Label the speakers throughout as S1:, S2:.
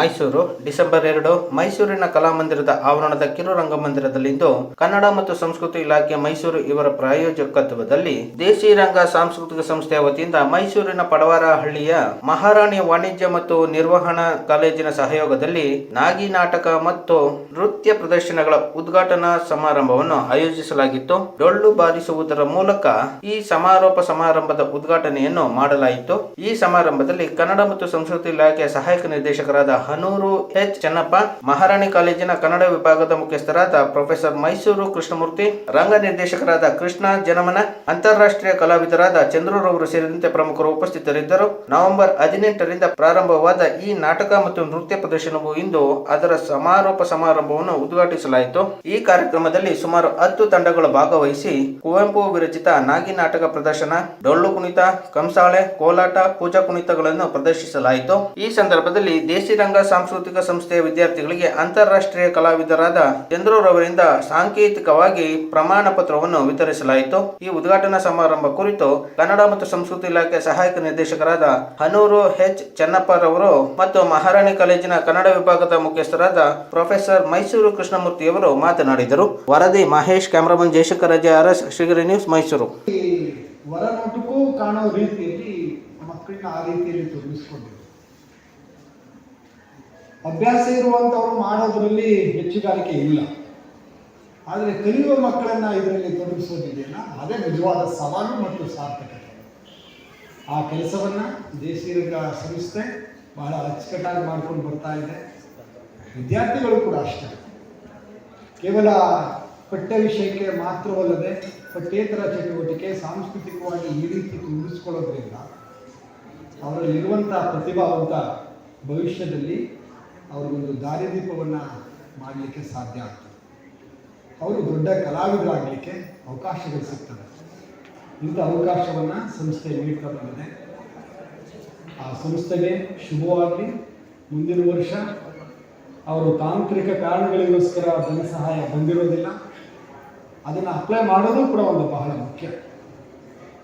S1: Mysuru December 2 ಮೈಸೂರಿನ ಕಲಾಮಂದಿರದ ಆವರಣದ ಕಿರು ರಂಗಮಂದಿರದಲ್ಲಿಂದು ಕನ್ನಡ ಮತ್ತು ಸಂಸ್ಕೃತಿ ಇಲಾಖೆ ಮೈಸೂರು ಇವರ ಪ್ರಾಯೋಜಕತ್ವದಲ್ಲಿ ದೇಸಿ ರಂಗ ಸಾಂಸ್ಕೃತಿಕ ಸಂಸ್ಥೆಯ ವತಿಯಿಂದ ಮೈಸೂರಿನ ಪಡವರಹಳ್ಳಿಯ ಮಹಾರಾಣಿ ವಾಣಿಜ್ಯ ಮತ್ತು ನಿರ್ವಹಣಾ ಕಾಲೇಜಿನ ಸಹಯೋಗದಲ್ಲಿ ನಾಗಿ ನಾಟಕ ಮತ್ತು ನೃತ್ಯ ಪ್ರದರ್ಶನಗಳ ಉದ್ಘಾಟನಾ ಸಮಾರಂಭವನ್ನು ಆಯೋಜಿಸಲಾಗಿತ್ತು. ಡೊಳ್ಳು ಬಾರಿಸುವುದರ ಮೂಲಕ ಈ ಸಮಾರೋಪ ಸಮಾರಂಭದ ಉದ್ಘಾಟನೆಯನ್ನು ಮಾಡಲಾಯಿತು. ಈ ಸಮಾರಂಭದಲ್ಲಿ ಕನ್ನಡ ಮತ್ತು ಸಂಸ್ಕೃತಿ ಇಲಾಖೆಯ ಸಹಾಯಕ ನಿರ್ದೇಶಕರಾದ ಹನೂರು ಎಚ್ ಚೆನ್ನಪ್ಪ, ಮಹಾರಾಣಿ ಕಾಲೇಜಿನ ಕನ್ನಡ ವಿಭಾಗದ ಮುಖ್ಯಸ್ಥರಾದ ಪ್ರೊಫೆಸರ್ ಮೈಸೂರು ಕೃಷ್ಣಮೂರ್ತಿ, ರಂಗ ನಿರ್ದೇಶಕರಾದ ಕೃಷ್ಣ ಜನಮನ, ಅಂತಾರಾಷ್ಟ್ರೀಯ ಕಲಾವಿದರಾದ ಚಂದ್ರರವರು ಸೇರಿದಂತೆ ಪ್ರಮುಖರು ಉಪಸ್ಥಿತರಿದ್ದರು. ನವೆಂಬರ್ 18ರಿಂದ ಪ್ರಾರಂಭವಾದ ಈ ನಾಟಕ ಮತ್ತು ನೃತ್ಯ ಪ್ರದರ್ಶನವು ಇಂದು ಅದರ ಸಮಾರೋಪ ಸಮಾರಂಭವನ್ನು ಉದ್ಘಾಟಿಸಲಾಯಿತು. ಈ ಕಾರ್ಯಕ್ರಮದಲ್ಲಿ ಸುಮಾರು 10 ತಂಡಗಳು ಭಾಗವಹಿಸಿ ಕುವೆಂಪು ವಿರಚಿತ ನಾಗಿ ನಾಟಕ ಪ್ರದರ್ಶನ, ಡೊಳ್ಳು ಕುಣಿತ, ಕಂಸಾಳೆ, ಕೋಲಾಟ, ಪೂಜಾ ಕುಣಿತಗಳನ್ನು ಪ್ರದರ್ಶಿಸಲಾಯಿತು. ಈ ಸಂದರ್ಭದಲ್ಲಿ ದೇಸಿ ರಂಗ ಸಾಂಸ್ಕೃತಿಕ ಸಂಸ್ಥೆಯ ವಿದ್ಯಾರ್ಥಿಗಳಿಗೆ ಅಂತಾರಾಷ್ಟ್ರೀಯ ಕಲಾವಿದರಾದ ಚಂದ್ರರವರಿಂದ ಸಾಂಕೇತಿಕವಾಗಿ ಪ್ರಮಾಣ ಪತ್ರವನ್ನು ವಿತರಿಸಲಾಯಿತು. ಈ ಉದ್ಘಾಟನಾ ಸಮಾರಂಭ ಕುರಿತು ಕನ್ನಡ ಮತ್ತು ಸಂಸ್ಕೃತಿ ಇಲಾಖೆ ಸಹಾಯಕ ನಿರ್ದೇಶಕರಾದ ಹನೂರು ಎಚ್ ಚೆನ್ನಪ್ಪರವರು ಮತ್ತು ಮಹಾರಾಣಿ ಕಾಲೇಜಿನ ಕನ್ನಡ ವಿಭಾಗದ ಮುಖ್ಯಸ್ಥರಾದ ಪ್ರೊಫೆಸರ್ ಮೈಸೂರು ಕೃಷ್ಣಮೂರ್ತಿಯವರು ಮಾತನಾಡಿದರು. ವರದಿ ಮಹೇಶ್, ಕ್ಯಾಮರಾಮನ್ ಜಯಶಂಕರ್ ರಜೆ, RS ಶ್ರೀಗಿರಿ ನ್ಯೂಸ್, ಮೈಸೂರು.
S2: ಹೊರನೋಟಕ್ಕೂ ಕಾಣೋ ರೀತಿಯಲ್ಲಿ ಮಕ್ಕಳನ್ನ ಆ ರೀತಿಯಲ್ಲಿ ತೊಡಗಿಸ್ಕೊಂಡಿದ್ರು. ಅಭ್ಯಾಸ ಇರುವಂಥವ್ರು ಮಾಡೋದ್ರಲ್ಲಿ ಹೆಚ್ಚುಗಾರಿಕೆ ಇಲ್ಲ, ಆದರೆ ಕಲಿಯುವ ಮಕ್ಕಳನ್ನ ಇದರಲ್ಲಿ ತೊಡಗಿಸೋದಿದೆಯಲ್ಲ, ಅದೇ ನಿಜವಾದ ಸವಾಲು ಮತ್ತು ಸಾರ್ಥಕತೆ. ಆ ಕೆಲಸವನ್ನು ದೇಸಿ ರಂಗ ಸಂಸ್ಥೆ ಬಹಳ ಅಚ್ಚುಕಟ್ಟಾಗಿ ಮಾಡ್ಕೊಂಡು ಬರ್ತಾ ಇದೆ. ವಿದ್ಯಾರ್ಥಿಗಳು ಕೂಡ ಅಷ್ಟೇ, ಕೇವಲ ಪಠ್ಯ ವಿಷಯಕ್ಕೆ ಮಾತ್ರವಲ್ಲದೆ ಪಠ್ಯೇತರ ಚಟುವಟಿಕೆ ಸಾಂಸ್ಕೃತಿಕವಾಗಿ ಈ ರೀತಿ ತೊಡಗಿಸ್ಕೊಳ್ಳೋದ್ರಿಂದ ಅವರಲ್ಲಿರುವಂಥ ಪ್ರತಿಭಾವಂತ ಭವಿಷ್ಯದಲ್ಲಿ ಅವರಿಗೊಂದು ದಾರಿದೀಪವನ್ನು ಮಾಡಲಿಕ್ಕೆ ಸಾಧ್ಯ ಆಗ್ತದೆ. ಅವರು ದೊಡ್ಡ ಕಲಾವಿದರಾಗಲಿಕ್ಕೆ ಅವಕಾಶಗಳು ಸಿಗ್ತದೆ. ಇಂಥ ಅವಕಾಶವನ್ನು ಸಂಸ್ಥೆ ನೀಡ್ತಾ ಬಂದಿದೆ. ಆ ಸಂಸ್ಥೆಗೆ ಶುಭವಾಗಲಿ. ಮುಂದಿನ ವರ್ಷ ಅವರು ತಾಂತ್ರಿಕ ಕಾರಣಗಳಿಗೋಸ್ಕರ ಧನ ಸಹಾಯ ಬಂದಿರೋದಿಲ್ಲ, ಅದನ್ನು ಅಪ್ಲೈ ಮಾಡೋದು ಕೂಡ ಒಂದು ಬಹಳ ಮುಖ್ಯ.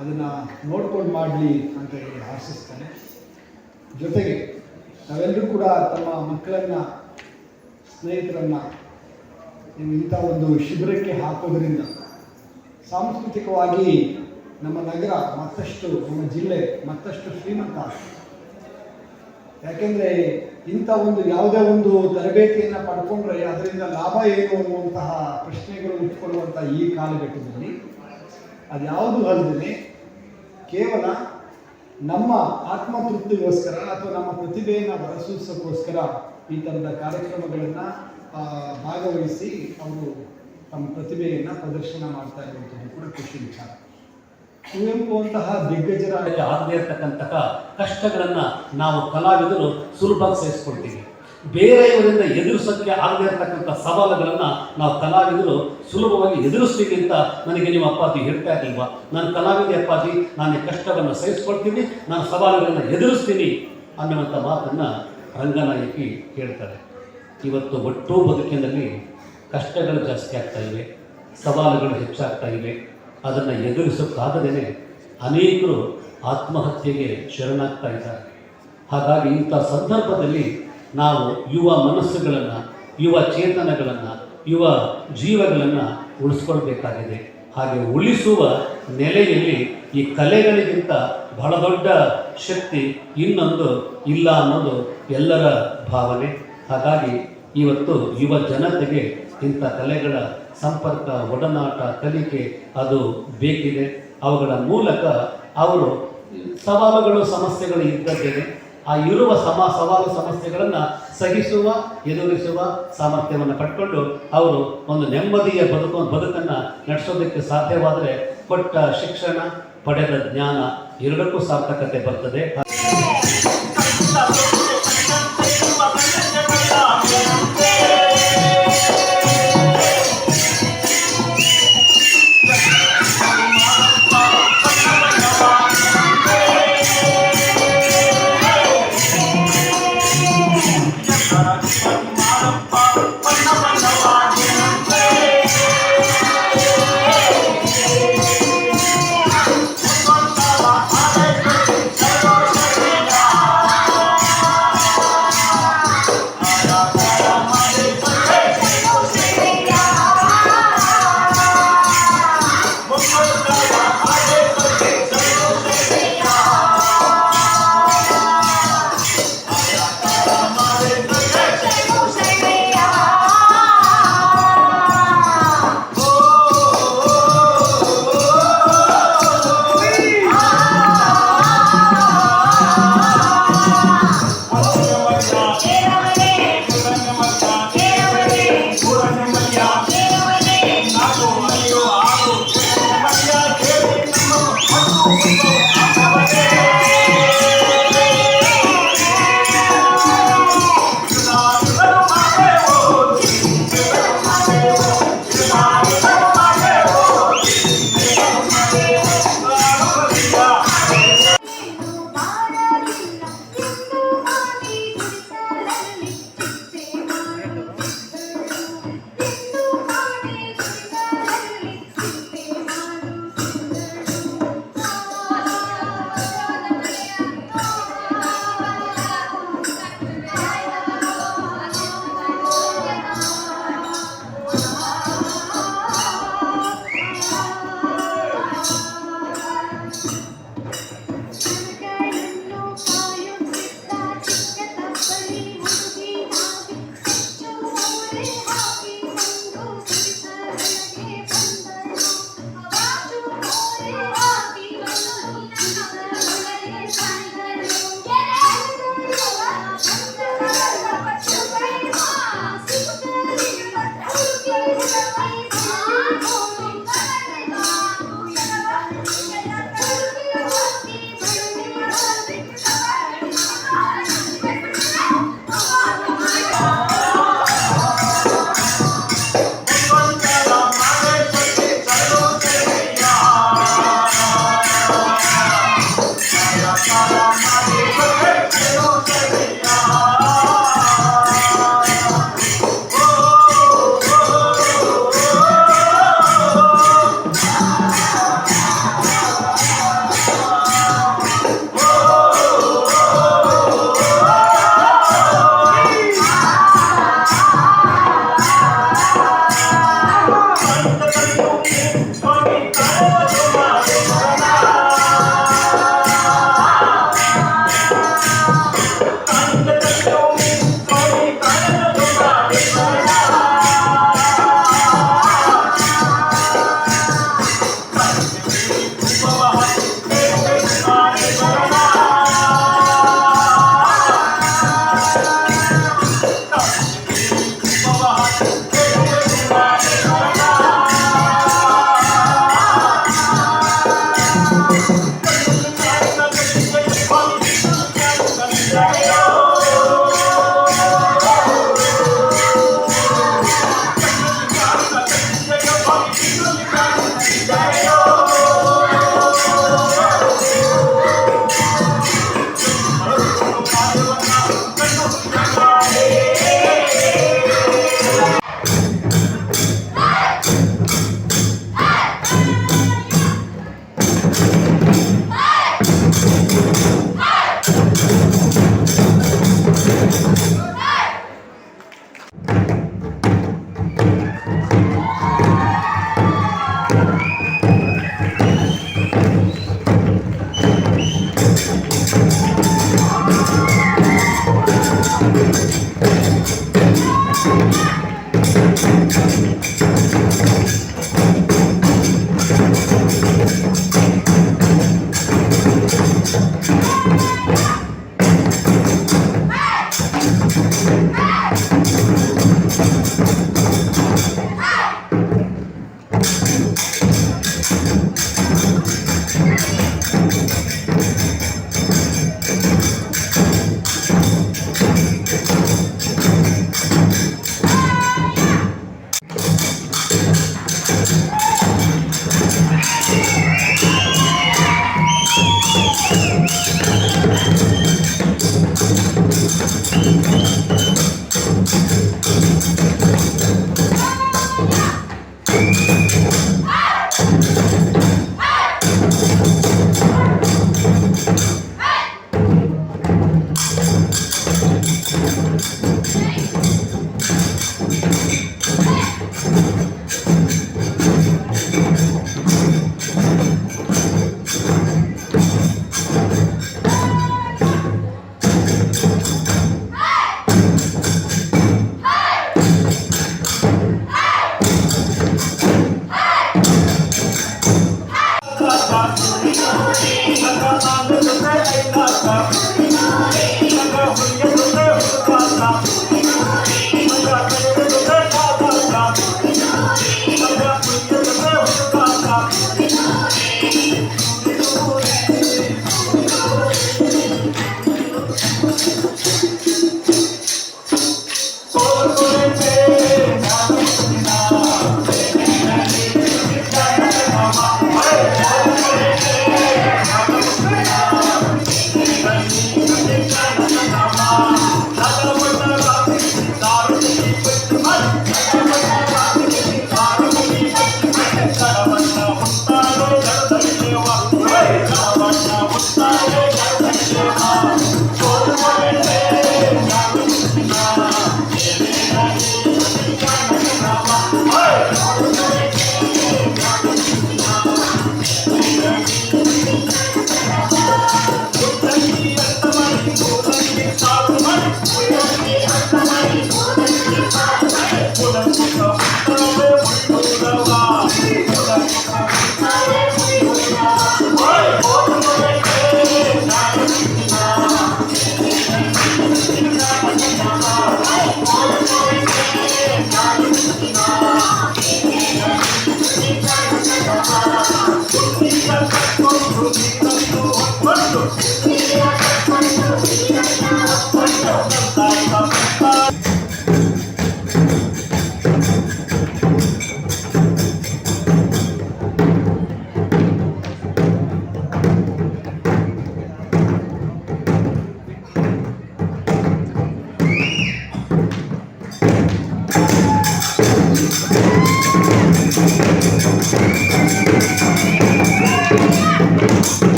S2: ಅದನ್ನು ನೋಡ್ಕೊಂಡು ಮಾಡಲಿ ಅಂತ ಹೇಳಿ ಆಶಿಸ್ತಾನೆ. ಜೊತೆಗೆ ನಾವೆಲ್ಲರೂ ಕೂಡ ತಮ್ಮ ಮಕ್ಕಳನ್ನು, ಸ್ನೇಹಿತರನ್ನು ಇಂಥ ಒಂದು ಶಿಬಿರಕ್ಕೆ ಹಾಕೋದ್ರಿಂದ ಸಾಂಸ್ಕೃತಿಕವಾಗಿ ನಮ್ಮ ನಗರ ಮತ್ತಷ್ಟು, ನಮ್ಮ ಜಿಲ್ಲೆ ಮತ್ತಷ್ಟು ಶ್ರೀಮಂತ ಆಗ್ತದೆ. ಯಾಕೆಂದರೆ ಇಂಥ ಒಂದು ಯಾವುದೇ ಒಂದು ತರಬೇತಿಯನ್ನು ಪಡ್ಕೊಂಡ್ರೆ ಅದರಿಂದ ಲಾಭ ಏನು ಅನ್ನುವಂತಹ ಪ್ರಶ್ನೆಗಳು ಉಟ್ಕೊಳ್ಳುವಂಥ ಈ ಕಾಲಘಟ್ಟದಲ್ಲಿ ಅದ್ಯಾವುದು ಅಲ್ಲದೆ ಕೇವಲ ನಮ್ಮ ಆತ್ಮತೃಪ್ತಿಗೋಸ್ಕರ ಅಥವಾ ನಮ್ಮ ಪ್ರತಿಭೆಯನ್ನು ಹೊರಸೂಸೋಕ್ಕೋಸ್ಕರ ಈ ಥರದ ಕಾರ್ಯಕ್ರಮಗಳನ್ನು ಭಾಗವಹಿಸಿ ಅವರು ತಮ್ಮ ಪ್ರತಿಭೆಯನ್ನು ಪ್ರದರ್ಶನ ಮಾಡ್ತಾ ಇರುವಂಥದ್ದು ಕೂಡ ಖುಷಿ ವಿಚಾರ. ಕುವೆಂಪು ಅಂತಹ ದಿಗ್ಗಜರ
S3: ಆಗದೇ ಇರತಕ್ಕಂತಹ ಕಷ್ಟಗಳನ್ನು ನಾವು ಕಲಾವಿದರು ಸುಲಭವಾಗಿ ಸಹಿಸ್ಕೊಳ್ತೀವಿ. ಬೇರೆಯವರಿಂದ ಎದುರಿಸೋಕ್ಕೆ ಆಗದೇ ಇರತಕ್ಕಂಥ ಸವಾಲುಗಳನ್ನು ನಾವು ಕಲಾವಿದರು ಸುಲಭವಾಗಿ ಎದುರಿಸ್ತೀವಿ ಅಂತ ನನಗೆ ನಿಮ್ಮ ಅಪ್ಪಾಜಿ ಹೇಳ್ತಾ ಇರಲಿಲ್ವಾ? ನಾನು ಕಲಾವಿದ ಅಪ್ಪಾಜಿ, ನಾನು ಕಷ್ಟವನ್ನು ಸಹಿಸ್ಕೊಳ್ತೀನಿ, ನಾನು ಸವಾಲುಗಳನ್ನು ಎದುರಿಸ್ತೀನಿ ಅನ್ನುವಂಥ ಮಾತನ್ನು ರಂಗನಾಯಕಿ ಹೇಳ್ತಾರೆ. ಇವತ್ತು ಒಟ್ಟು ಬದುಕಿನಲ್ಲಿ ಕಷ್ಟಗಳು ಜಾಸ್ತಿ ಆಗ್ತಾ ಇವೆ, ಸವಾಲುಗಳು ಹೆಚ್ಚಾಗ್ತಾ ಇವೆ. ಅದನ್ನು ಎದುರಿಸೋಕ್ಕಾಗದೇ ಅನೇಕರು ಆತ್ಮಹತ್ಯೆಗೆ ಶರಣಾಗ್ತಾ ಇದ್ದಾರೆ. ಹಾಗಾಗಿ ಇಂಥ ಸಂದರ್ಭದಲ್ಲಿ ನಾವು ಯುವ ಮನಸ್ಸುಗಳನ್ನು, ಯುವ ಚೇತನಗಳನ್ನು, ಯುವ ಜೀವಗಳನ್ನು ಉಳಿಸ್ಕೊಳ್ಬೇಕಾಗಿದೆ. ಹಾಗೆ ಉಳಿಸುವ ನೆಲೆಯಲ್ಲಿ ಈ ಕಲೆಗಳಿಗಿಂತ ಬಹಳ ದೊಡ್ಡ ಶಕ್ತಿ ಇನ್ನೊಂದು ಇಲ್ಲ ಅನ್ನೋದು ಎಲ್ಲರ ಭಾವನೆ. ಹಾಗಾಗಿ ಇವತ್ತು ಯುವ ಜನತೆಗೆ ಇಂಥ ಕಲೆಗಳ ಸಂಪರ್ಕ, ಒಡನಾಟ, ಕಲಿಕೆ ಅದು ಬೇಕಿದೆ. ಅವುಗಳ ಮೂಲಕ ಅವರು ಸವಾಲುಗಳು, ಸಮಸ್ಯೆಗಳು ಇದ್ದದ್ದೇನೆ ಆ ಇರುವ ಸವಾಲು ಸಮಸ್ಯೆಗಳನ್ನು ಸಹಿಸುವ, ಎದುರಿಸುವ ಸಾಮರ್ಥ್ಯವನ್ನು ಪಡ್ಕೊಂಡು ಅವರು ಒಂದು ನೆಮ್ಮದಿಯ ಬದುಕನ್ನು ನಡೆಸೋದಕ್ಕೆ ಸಾಧ್ಯವಾದರೆ ಕೊಟ್ಟ ಶಿಕ್ಷಣ, ಪಡೆದ ಜ್ಞಾನ ಎರಡಕ್ಕೂ ಸಾರ್ಥಕತೆ ಬರ್ತದೆ.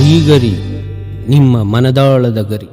S4: ಶ್ರೀಗರಿ ನಿಮ್ಮ ಮನದಾಳದ ಗರಿ.